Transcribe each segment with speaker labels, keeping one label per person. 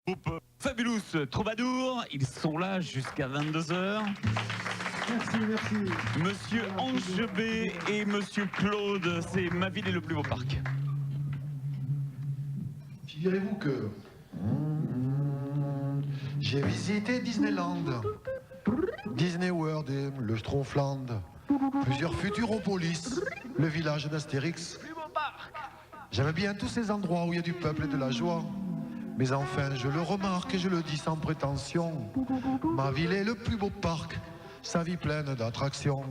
Speaker 1: Groupe Fabulous Troubadour, ils sont là jusqu'à 22h.
Speaker 2: Merci, merci.
Speaker 1: Monsieur Ange B et Monsieur Claude, c'est Ma ville est le plus beau parc.
Speaker 3: Figurez-vous que j'ai visité Disneyland, Disney World et le Schtroumpfland, plusieurs Futuropolis, le village d'Astérix. J'aime bien tous ces endroits où il y a du peuple et de la joie. Mais enfin, je le remarque et je le dis sans prétention, ma ville est le plus beau parc, sa vie pleine d'attractions.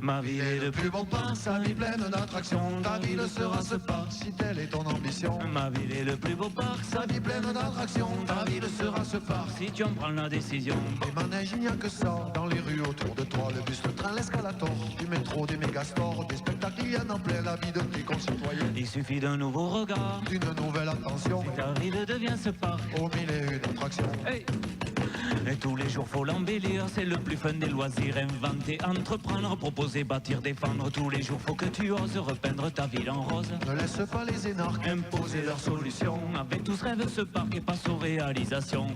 Speaker 3: Ma ville est le plus beau parc, sa vie pleine d'attractions. Ta ville sera ce parc si telle est ton ambition.
Speaker 1: Ma ville est le plus beau parc,
Speaker 3: Sa vie pleine d'attractions. Ta ville sera ce parc
Speaker 1: si tu en prends la décision.
Speaker 3: Des manèges, il n'y a que ça. Dans les rues autour de toi, le bus, le train, l'escalator, du métro, des mégastores, des spectacles, il y en a plein la vie de tes concitoyens.
Speaker 1: Il suffit d'un nouveau regard,
Speaker 3: D'une nouvelle attention,
Speaker 1: ta ville devient ce parc.
Speaker 3: aux mille et une attractions.
Speaker 1: Hey. Et tous les jours faut l'embellir, c'est le plus fun des loisirs. Inventer, entreprendre, proposer, bâtir, défendre. Tous les jours faut que tu oses repeindre ta ville en rose.
Speaker 3: Ne laisse pas les énarques
Speaker 1: Imposer leurs solutions, avec tous rêve ce parc et passe aux réalisations.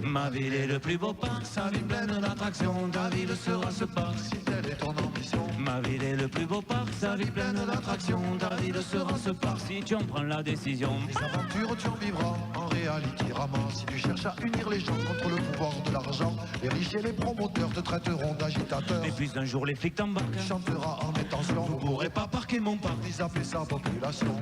Speaker 1: Ma ville est le plus beau parc,
Speaker 3: sa vie pleine d'attractions. Ta ville sera ce parc si telle est ton ambition.
Speaker 1: ma ville est le plus beau parc, sa vie pleine d'attractions. Ta ville sera ce parc si tu en prends la décision.
Speaker 3: Les aventures tu en vivras en réalité rama. Si tu cherches à unir les gens contre le pouvoir de l'argent, les riches et les promoteurs te traiteront d'agitateur.
Speaker 1: Et puis un jour les flics t'embarquent,
Speaker 3: Tu chanteras en intention, vous pourrez pas parquer mon parc, ils appellent ça population.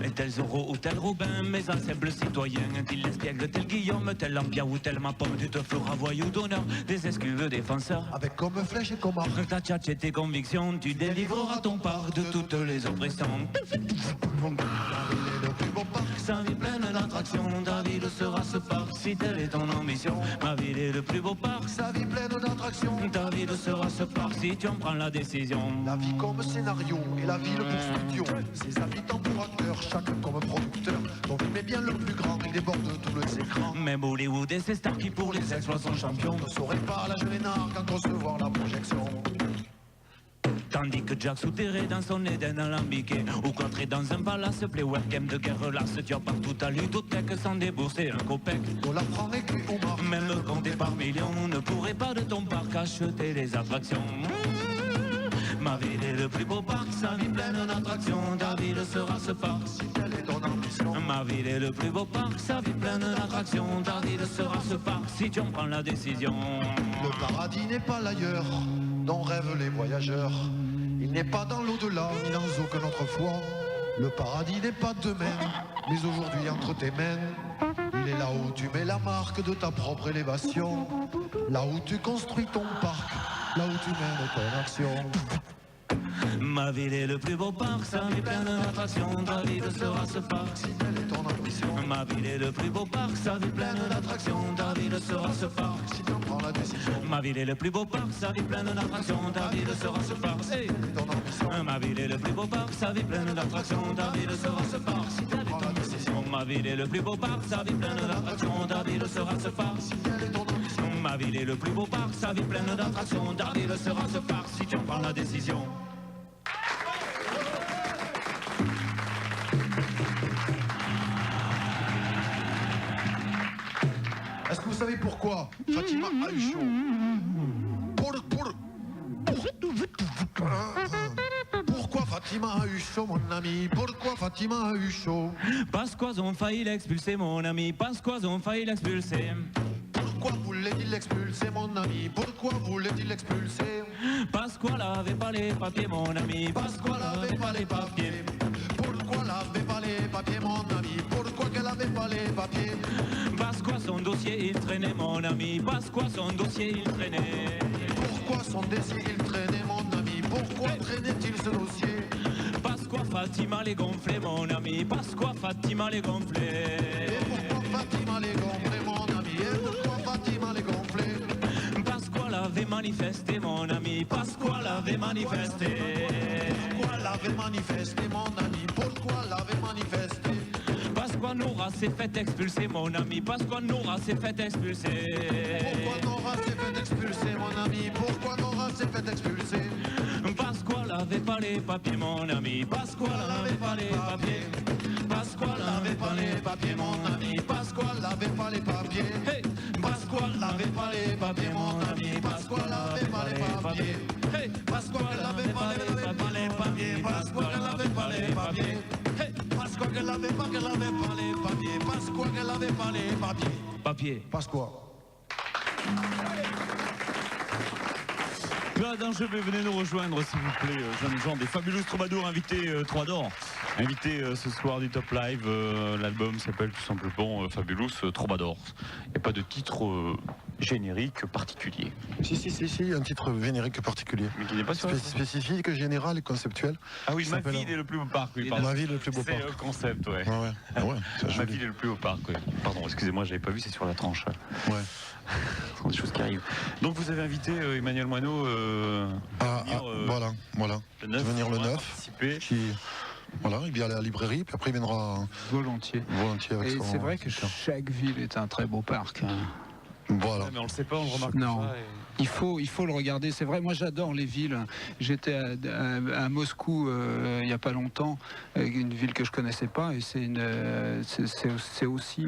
Speaker 1: et tel Zorro ou tel Robin, mes anciens citoyens, tel l'espiègle, tel Guillaume, tel Lampia ou tel Mapom, tu te feras voyou d'honneur, des escluves défenseurs.
Speaker 3: Avec comme flèche et comme arc,
Speaker 1: Ta tchatche et tes convictions, tu délivreras ton parc de toutes les oppressions.
Speaker 3: il est le plus beau parc.
Speaker 1: Sa vie pleine d'attractions, ta ville sera ce parc si telle est ton ambition. Ma ville est le plus beau parc,
Speaker 3: Sa vie pleine d'attractions.
Speaker 1: ta ville sera ce parc si tu en prends la décision.
Speaker 3: La vie comme scénario et la ville pour studio. Ses habitants pour acteurs, chacun comme producteur. Ton film est bien le plus grand, il déborde tous les écrans.
Speaker 1: Même Hollywood et ses stars qui pour les exploits sont champions.
Speaker 3: Ne saurait pas la jeune énarque en concevoir la projection.
Speaker 1: Tandis que Jack souterré dans son Éden alambiqué, ou cloîtré dans un palace, play webcam de guerre lasse, tu as partout ta ludothèque sans débourser un copec.
Speaker 3: Dollar franc et cul au mar.
Speaker 1: Même compté par millions ne pourrait pas de ton parc acheter les attractions. Ma ville est le plus beau parc, sa vie pleine d'attractions. Ta ville sera ce parc
Speaker 3: Si telle est ton ambition.
Speaker 1: Ma ville est le plus beau parc, sa vie pleine d'attractions. Ta ville sera ce parc si tu en prends la décision.
Speaker 3: Le paradis n'est pas l'ailleurs dont rêvent les voyageurs. Il n'est pas dans l'au-delà ni dans aucun autre foi. Le paradis n'est pas demain, mais aujourd'hui entre tes mains. Il est là où tu mets la marque de ta propre élévation. Là où tu construis ton parc, là où tu mènes ton action.
Speaker 1: Ma ville est le plus beau parc, sa vie pleine d'attractions. Ta ville sera ce parc
Speaker 3: Si telle est ton ambition,
Speaker 1: Ma ville est le plus beau parc, sa vie pleine d'attractions. Ta ville sera ce parc
Speaker 3: si tu en prends la décision,
Speaker 1: Ma ville est le plus beau parc, sa vie pleine d'attractions. Ta ville sera ce parc
Speaker 3: c'est ton ambition.
Speaker 1: Ma ville est le plus beau parc, sa vie pleine d'attractions. Ta ville sera ce parc
Speaker 3: Si tu en prends la décision,
Speaker 1: Ma ville est le plus beau parc, sa vie pleine d'attractions. Ta ville sera ce parc
Speaker 3: si telle est ton ambition.
Speaker 1: Ma ville est le plus beau parc, sa vie pleine d'attractions. Ta ville sera ce parc si tu en prends la décision.
Speaker 3: Est-ce que vous savez pourquoi Fatima a eu chaud? Pourquoi Fatima a eu chaud, mon ami? Pourquoi Fatima a eu chaud?
Speaker 1: Parce qu'ils ont failli l'expulser, mon ami. Parce qu'ils ont failli l'expulser.
Speaker 3: Pourquoi voulait-il l'expulser, mon ami? Pourquoi voulait-il l'expulser?
Speaker 1: Parce qu'elle avait pas les papiers, mon ami. Parce qu'elle avait pas les papiers.
Speaker 3: Pourquoi elle avait pas les papiers, mon ami? Pourquoi qu'elle avait pas les papiers?
Speaker 1: Parce quoi son dossier il traînait, mon ami. Parce quoi son dossier il traînait.
Speaker 3: Pourquoi son dossier il traînait, mon ami? Pourquoi traînait-il ce dossier?
Speaker 1: Parce quoi Fatima les gonflait, mon ami. Parce quoi Fatima les gonflait.
Speaker 3: Et pourquoi Fatima les gonflait, mon ami? Et pourquoi Fatima les gonflait?
Speaker 1: Parce qu'elle avait manifesté, mon ami. Parce qu'elle avait manifesté.
Speaker 3: Pourquoi elle avait manifesté, mon ami? Pourquoi elle avait manifesté?
Speaker 1: Parce qu'on aura s'est fait expulser, mon ami. Parce qu'on aura s'est fait expulser.
Speaker 3: Pourquoi Nora s'est fait expulser, mon ami? Pourquoi Nora s'est fait expulser?
Speaker 1: Parce qu'elle avait pas les papiers, mon ami. Parce qu'elle avait pas les papiers. Pasquale n'avait pas les papiers, mon ami.
Speaker 3: Pasquale n'avait pas les papiers.
Speaker 1: Hey,
Speaker 3: Pasquale n'avait pas les papiers, mon ami. Pasquale n'avait pas les papiers.
Speaker 1: Hey,
Speaker 3: Pasquale n'avait pas les papiers. Pasquale n'avait pas les papiers.
Speaker 1: hey,
Speaker 3: Pasquale n'avait pas les papiers. Pasquale n'avait pas les papiers.
Speaker 1: papier.
Speaker 3: Pasquale.
Speaker 4: Voilà, D'Angevez, venez nous rejoindre s'il vous plaît, jeunes gens des Fabulous Troubadours, invités Troubadours. Invité ce soir du Top Live, l'album s'appelle tout simplement Fabulous Troubadours. Il n'y a pas de titre générique particulier.
Speaker 3: Si, un titre générique particulier.
Speaker 4: Mais qui n'est pas sur la...
Speaker 3: Spécifique, général et conceptuel.
Speaker 4: Ah oui,
Speaker 3: Ça
Speaker 4: ma
Speaker 3: s'appelle-
Speaker 4: ville est le plus beau parc. Oui,
Speaker 3: Ma ville est le plus beau
Speaker 4: c'est
Speaker 3: parc.
Speaker 4: le concept, ouais.
Speaker 3: Ah ouais, c'est
Speaker 4: Ma
Speaker 3: joli.
Speaker 4: ville est le plus beau parc, oui. Pardon, excusez-moi, j'avais pas vu, c'est sur la tranche.
Speaker 3: Ouais.
Speaker 4: Ce sont des choses qui arrivent. Donc vous avez invité Emmanuel Moineau venir,
Speaker 3: Voilà.
Speaker 4: le 9,
Speaker 3: De venir le
Speaker 4: pour
Speaker 3: 9.
Speaker 4: participer.
Speaker 3: Voilà, il vient à la librairie, puis après il viendra
Speaker 2: Volontiers.
Speaker 3: volontiers avec
Speaker 2: Et
Speaker 3: son...
Speaker 2: c'est vrai que chaque ville est un très beau parc, hein.
Speaker 3: Voilà.
Speaker 4: Ouais, mais on le sait pas, on le remarque
Speaker 2: Non.
Speaker 4: pas.
Speaker 2: Il faut le regarder. C'est vrai, moi j'adore les villes. J'étais à Moscou il n'y a pas longtemps, une ville que je connaissais pas, et c'est aussi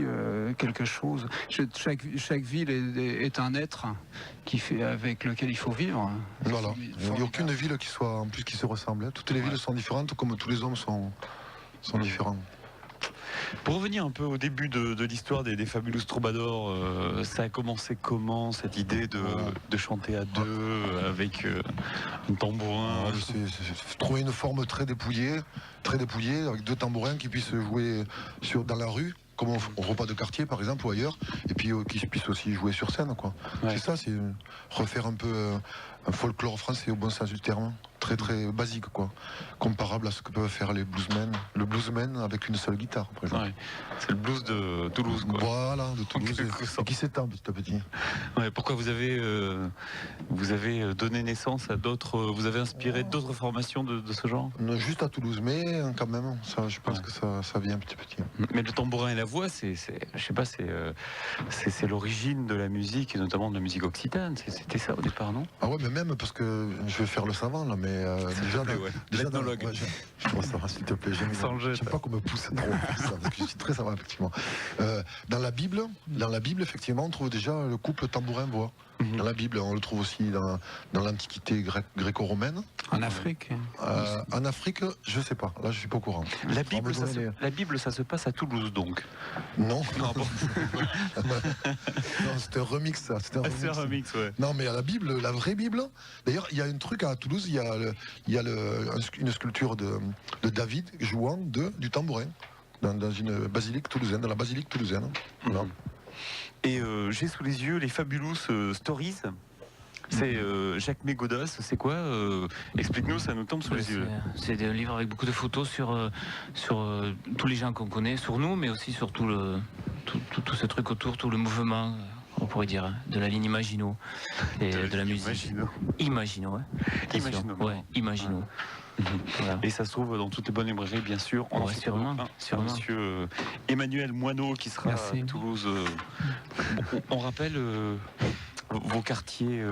Speaker 2: quelque chose. Chaque ville est un être avec lequel il faut vivre.
Speaker 3: Voilà. Il n'y a aucune ville qui soit en plus qui se ressemble, hein. Toutes les villes sont différentes, comme tous les hommes sont différents.
Speaker 4: Pour revenir un peu au début de l'histoire des Fabulous Troubadours, ça a commencé comment cette idée de chanter à deux avec un tambourin?
Speaker 3: C'est trouver une forme très dépouillée, avec deux tambourins qui puissent jouer dans la rue, comme au repas de quartier par exemple ou ailleurs, et puis qui puissent aussi jouer sur scène, quoi.
Speaker 4: Ouais.
Speaker 3: C'est ça, c'est refaire un peu un folklore français au bon sens du terme, très très basique, quoi, comparable à ce que peuvent faire les bluesmen. Le bluesman avec une seule guitare, par exemple.
Speaker 4: Ouais. C'est le blues de Toulouse, quoi.
Speaker 3: Voilà, de Toulouse,
Speaker 4: quelque
Speaker 3: et
Speaker 4: sorte.
Speaker 3: qui s'étend petit à petit.
Speaker 4: Ouais, pourquoi vous avez donné naissance à d'autres, vous avez inspiré d'autres formations de ce genre?
Speaker 3: Juste à Toulouse, mais quand même, ça, je pense
Speaker 4: Ouais.
Speaker 3: que ça vient petit à petit.
Speaker 4: Mais le tambourin et la voix, je sais pas, c'est l'origine de la musique et notamment de la musique occitane. C'était ça au départ, non?
Speaker 3: Ah ouais, mais même parce que je vais faire le savant là, mais déjà,
Speaker 4: plaît, ouais. L'ethnologue.
Speaker 3: je pense ça va, s'il te plaît.
Speaker 4: Sans le jet.
Speaker 3: J'aime pas qu'on me pousse trop pour ça, parce que je suis très savant effectivement. Dans la Bible, effectivement, on trouve déjà le couple tambourin-voix. Dans la Bible, on le trouve aussi dans l'Antiquité gréco-romaine.
Speaker 2: En Afrique.
Speaker 3: En Afrique, je sais pas. Là, je suis pas au courant.
Speaker 4: La
Speaker 3: Faudra
Speaker 4: Bible,
Speaker 3: me donner
Speaker 4: la Bible, ça se passe à Toulouse, donc.
Speaker 3: Non,
Speaker 4: Non, bon.
Speaker 3: non, c'était un remix, ça. C'était un remix.
Speaker 4: C'est un remix, ouais.
Speaker 3: Non, mais à la Bible, la vraie Bible. D'ailleurs, il y a un truc à Toulouse, il y a une sculpture de David jouant du tambourin dans une basilique toulousaine, dans la basilique toulousaine. Voilà.
Speaker 4: Et j'ai sous les yeux les Fabulous Stories. C'est Jacques Mégodas, c'est quoi explique-nous, ça nous tombe sous les yeux.
Speaker 5: C'est un livre avec beaucoup de photos sur tous les gens qu'on connaît, sur nous, mais aussi sur tout ce truc autour, tout le mouvement, on pourrait dire, de la ligne Imagino et de la musique. Imagino, ouais.
Speaker 4: Imagino.
Speaker 5: Ouais, Imagino. Voilà.
Speaker 4: Et ça se trouve dans toutes les bonnes librairies, bien sûr. On en
Speaker 5: Ouais,
Speaker 4: fait
Speaker 5: sûrement,
Speaker 4: un
Speaker 5: sûrement.
Speaker 4: Monsieur Emmanuel Moineau qui sera
Speaker 2: Merci.
Speaker 4: à Toulouse. On rappelle vos quartiers,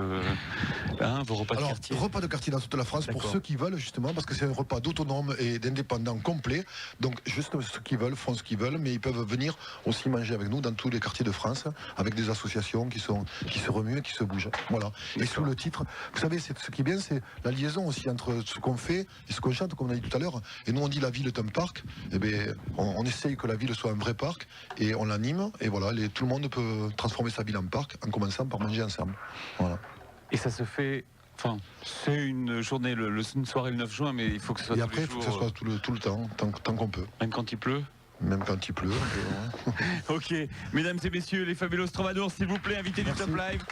Speaker 4: vos repas de
Speaker 3: Alors,
Speaker 4: quartier.
Speaker 3: repas de quartier dans toute la France pour
Speaker 4: D'accord.
Speaker 3: ceux qui veulent, justement, parce que c'est un repas d'autonomes et d'indépendants complet. Donc, juste ceux qui veulent font ce qu'ils veulent, mais ils peuvent venir aussi manger avec nous dans tous les quartiers de France, avec des associations qui se remuent et qui se bougent. Voilà. Et sous le titre, vous savez, ce qui est bien, c'est la liaison aussi entre ce qu'on fait et ce qu'on chante, comme on a dit tout à l'heure. Et nous, on dit la ville est un parc. Eh bien, on essaye que la ville soit un vrai parc et on l'anime. Et voilà, tout le monde peut transformer sa ville en parc en commençant par manger ensemble. Voilà.
Speaker 4: Et ça se fait. Enfin, c'est une journée, une soirée le 9 juin, mais il faut que ce soit
Speaker 3: Et
Speaker 4: tous
Speaker 3: après,
Speaker 4: les
Speaker 3: il faut
Speaker 4: jours,
Speaker 3: que ce soit tout le temps, tant qu'on peut.
Speaker 4: même quand il pleut.
Speaker 3: Même quand il pleut.
Speaker 4: Ok, mesdames et messieurs, les Fabulous Troubadours, s'il vous plaît, invités du
Speaker 3: Merci.
Speaker 4: Top Live.